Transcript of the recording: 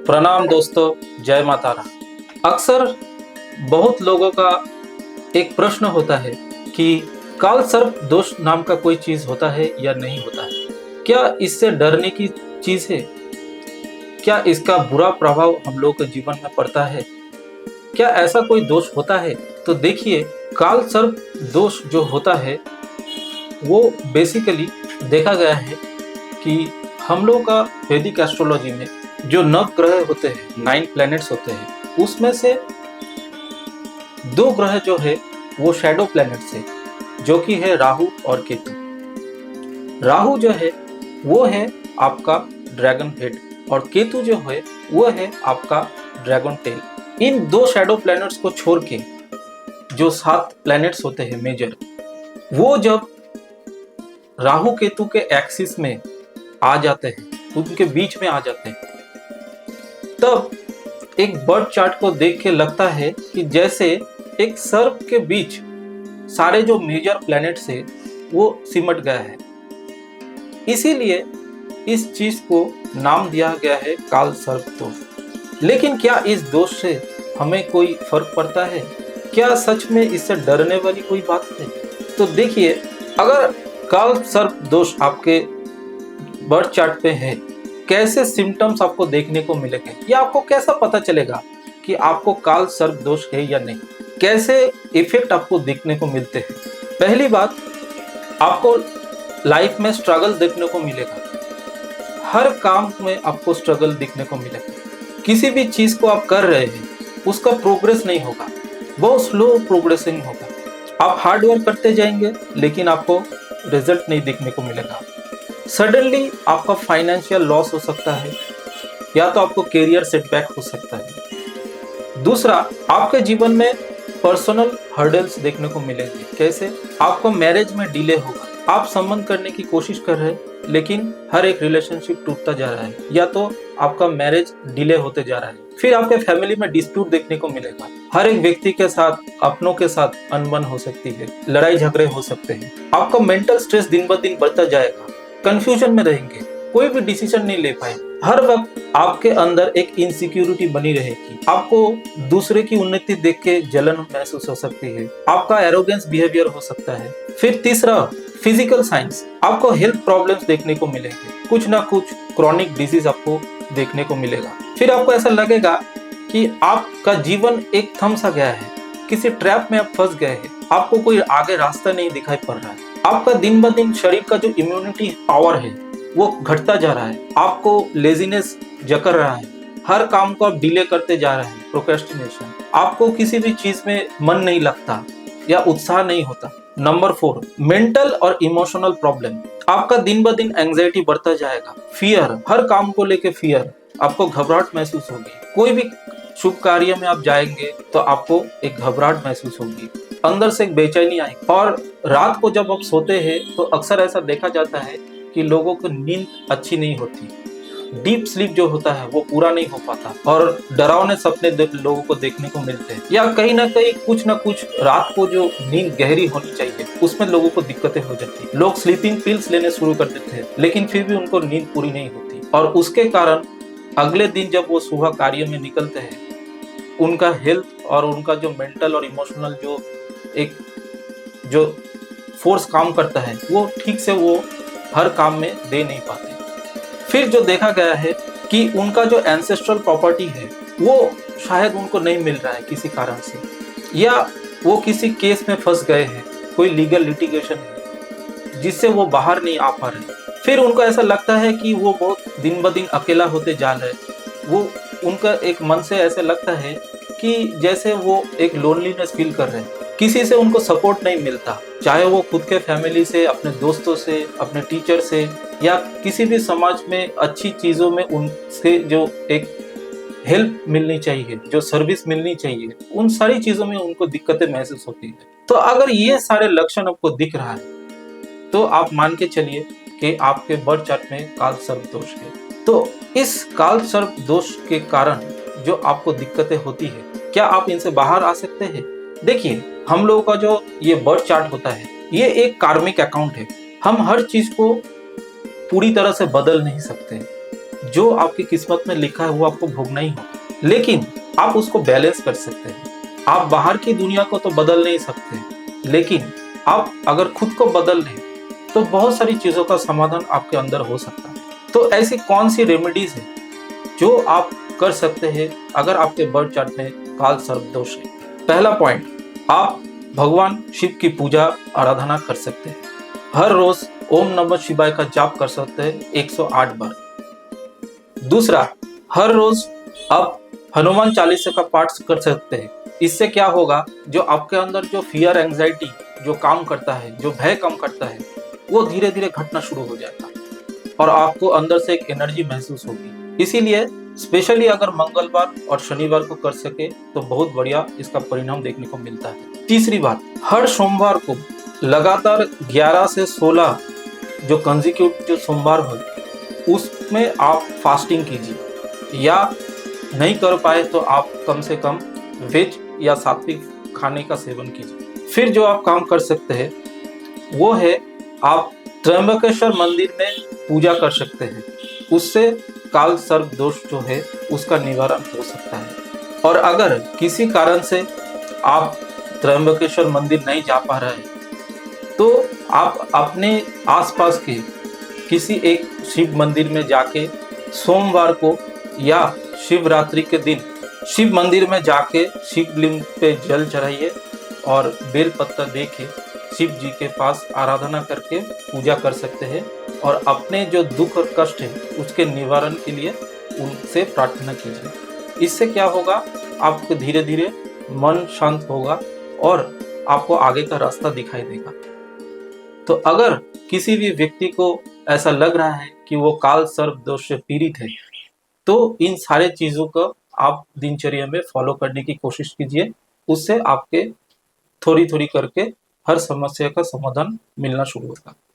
प्रणाम दोस्तों, जय माता रा। अक्सर बहुत लोगों का एक प्रश्न होता है कि काल सर्प दोष नाम का कोई चीज होता है या नहीं होता है। क्या इससे डरने की चीज है? क्या इसका बुरा प्रभाव हम लोगों के जीवन में पड़ता है? क्या ऐसा कोई दोष होता है? तो देखिए, काल सर्प दोष जो होता है वो बेसिकली देखा गया है कि हम लोग का वैदिक एस्ट्रोलॉजी में जो नव ग्रह होते हैं, 9 प्लैनेट्स होते हैं, उसमें से 2 ग्रह जो है वो शैडो प्लैनेट्स है, जो कि है राहु और केतु। राहु जो है वो है आपका ड्रैगन हेड और केतु जो है वो है आपका ड्रैगन टेल। इन 2 शैडो प्लैनेट्स को छोड़ के जो 7 प्लैनेट्स होते हैं मेजर, वो जब राहु केतु के एक्सिस में आ जाते हैं, उनके बीच में आ जाते हैं, तब एक बर्थ चार्ट को देख के लगता है कि जैसे एक सर्प के बीच सारे जो मेजर प्लैनेट्स है वो सिमट गया है। इसीलिए इस चीज को नाम दिया गया है काल सर्प दोष। लेकिन क्या इस दोष से हमें कोई फर्क पड़ता है? क्या सच में इससे डरने वाली कोई बात है? तो देखिए, अगर काल सर्प दोष आपके बर्थ चार्ट पे है, कैसे सिम्टम्स आपको देखने को मिलेंगे या आपको कैसा पता चलेगा कि आपको काल सर्प दोष है या नहीं? कैसे इफेक्ट आपको देखने को मिलते हैं? पहली बात, आपको लाइफ में स्ट्रगल देखने को मिलेगा। हर काम में आपको स्ट्रगल देखने को मिलेगा। किसी भी चीज को आप कर रहे हैं उसका प्रोग्रेस नहीं होगा, बहुत स्लो प्रोग्रेसिंग होगा। आप हार्ड वर्क करते जाएंगे लेकिन आपको रिजल्ट नहीं देखने को मिलेगा। सडनली आपका फाइनेंशियल लॉस हो सकता है या तो आपको कैरियर सेटबैक हो सकता है। दूसरा, आपके जीवन में पर्सनल हर्डल्स देखने को मिलेंगे। कैसे? आपको मैरिज में डिले होगा। आप संबंध करने की कोशिश कर रहे हैं लेकिन हर एक रिलेशनशिप टूटता जा रहा है या तो आपका मैरिज डिले होते जा रहा है। फिर आपके फैमिली में डिस्प्यूट देखने को मिलेगा। हर एक व्यक्ति के साथ, अपनों के साथ अनबन हो सकती है, लड़ाई झगड़े हो सकते हैं। आपका मेंटल स्ट्रेस दिन ब दिन बढ़ता जाएगा। कंफ्यूजन में रहेंगे, कोई भी डिसीजन नहीं ले पाए। हर वक्त आपके अंदर एक इनसिक्योरिटी बनी रहेगी। आपको दूसरे की उन्नति देख के जलन महसूस हो सकती है। आपका एरोगेंस बिहेवियर हो सकता है। फिर तीसरा, फिजिकल साइंस, आपको हेल्थ प्रॉब्लम्स देखने को मिलेंगे। कुछ ना कुछ क्रॉनिक डिजीज आपको देखने को मिलेगा। फिर आपको ऐसा लगेगा कि आपका जीवन एक थम सा गया है, किसी ट्रैप में आप फंस गए हैं, आपको कोई आगे रास्ता नहीं दिखाई पड़ रहा है। आपका दिन ब दिन शरीर का जो इम्यूनिटी पावर है वो घटता जा रहा है। आपको लेजीनेस जकड़ रहा है। हर काम को आप डिले करते जा रहे हैं, प्रोक्रेस्टिनेशन। आपको किसी भी चीज में मन नहीं लगता या उत्साह नहीं होता। नंबर 4, मेंटल और इमोशनल प्रॉब्लम। आपका दिन ब दिन एंजाइटी बढ़ता जाएगा। फियर, हर काम को लेके फियर, आपको घबराहट महसूस होगी। कोई भी शुभ कार्य में आप जाएंगे तो आपको एक घबराहट महसूस होगी, अंदर से एक बेचैनी आएगी। और रात को जब आप सोते हैं तो अक्सर ऐसा देखा जाता है कि लोगों को नींद अच्छी नहीं होती। डीप स्लीप जो होता है वो पूरा नहीं हो पाता और डरावने सपने लोगों को देखने को मिलते हैं। या कहीं ना कहीं कुछ ना कुछ रात को जो नींद गहरी होनी चाहिए उसमें लोगों को दिक्कतें हो जाती है। लोग स्लीपिंग पिल्स लेने शुरू कर देते हैं लेकिन फिर भी उनको नींद पूरी नहीं होती और उसके कारण अगले दिन जब वो सुबह कार्य में निकलते हैं, उनका हेल्थ और उनका जो मेंटल और इमोशनल जो फोर्स काम करता है वो ठीक से वो हर काम में दे नहीं पाते। फिर जो देखा गया है कि उनका जो एंसेस्ट्रल प्रॉपर्टी है वो शायद उनको नहीं मिल रहा है किसी कारण से, या वो किसी केस में फंस गए हैं, कोई लीगल लिटिगेशन है जिससे वो बाहर नहीं आ पा रहे। फिर उनको ऐसा लगता है कि वो बहुत दिन ब दिन अकेला होते जा रहे हैं। वो उनका एक मन से ऐसा लगता है कि जैसे वो एक लोनलीनेस फील कर रहे हैं। किसी से उनको सपोर्ट नहीं मिलता, चाहे वो खुद के फैमिली से, अपने दोस्तों से, अपने टीचर से या किसी भी समाज में अच्छी चीज़ों में उनसे जो एक हेल्प मिलनी चाहिए, जो सर्विस मिलनी चाहिए, उन सारी चीज़ों में उनको दिक्कतें महसूस होती है। तो अगर ये सारे लक्षण आपको दिख रहा है तो आप मान के चलिए कि आपके बर्थ चार्ट में काल सर्प दोष है। तो इस काल सर्प दोष के कारण जो आपको दिक्कतें होती है, क्या आप इनसे बाहर आ सकते हैं? देखिए, हम लोगों का जो ये बर्थ चार्ट होता है ये एक कार्मिक अकाउंट है। हम हर चीज को पूरी तरह से बदल नहीं सकते। जो आपकी किस्मत में लिखा है वो आपको भोगना ही होगा, लेकिन आप उसको बैलेंस कर सकते हैं। आप बाहर की दुनिया को तो बदल नहीं सकते, लेकिन आप अगर खुद को बदल लें तो बहुत सारी चीज़ों का समाधान आपके अंदर हो सकता है। तो ऐसी कौन सी रेमेडीज है जो आप कर सकते हैं अगर आपके बर्थ चार्ट में काल सर्प दोष है? पहला पॉइंट, आप भगवान शिव की पूजा आराधना कर सकते हैं। हर रोज ओम नमः शिवाय का जाप कर सकते हैं 108 बार। दूसरा, हर रोज आप हनुमान चालीसा का पाठ कर सकते हैं। इससे क्या होगा, जो आपके अंदर जो फियर एंजाइटी जो काम करता है, जो भय काम करता है, वो धीरे धीरे घटना शुरू हो जाएगा और आपको अंदर से एक एनर्जी महसूस होगी। इसीलिए स्पेशली अगर मंगलवार और शनिवार को कर सके तो बहुत बढ़िया इसका परिणाम देखने को मिलता है। तीसरी बात, हर सोमवार को लगातार 11 से 16 जो कंजिक्यूटिव जो सोमवार हो उसमें आप फास्टिंग कीजिए, या नहीं कर पाए तो आप कम से कम वेज या सात्विक खाने का सेवन कीजिए। फिर जो आप काम कर सकते हैं वो है आप त्र्यंबकेश्वर मंदिर में पूजा कर सकते हैं। उससे काल सर्प दोष जो है उसका निवारण हो सकता है। और अगर किसी कारण से आप त्र्यंबकेश्वर मंदिर नहीं जा पा रहे हैं तो आप अपने आसपास के किसी एक शिव मंदिर में जाके सोमवार को या शिवरात्रि के दिन शिव मंदिर में जाके शिवलिंग पे जल चढ़ाइए और बेल पत्ता देके शिव जी के पास आराधना करके पूजा कर सकते हैं और अपने जो दुख और कष्ट है उसके निवारण के लिए उनसे प्रार्थना कीजिए। इससे क्या होगा, आपको धीरे धीरे मन शांत होगा और आपको आगे का रास्ता दिखाई देगा। तो अगर किसी भी व्यक्ति को ऐसा लग रहा है कि वो काल सर्प दोष से पीड़ित है तो इन सारे चीजों को आप दिनचर्या में फॉलो करने की कोशिश कीजिए। उससे आपके थोड़ी थोड़ी करके हर समस्या का समाधान मिलना शुरू होगा।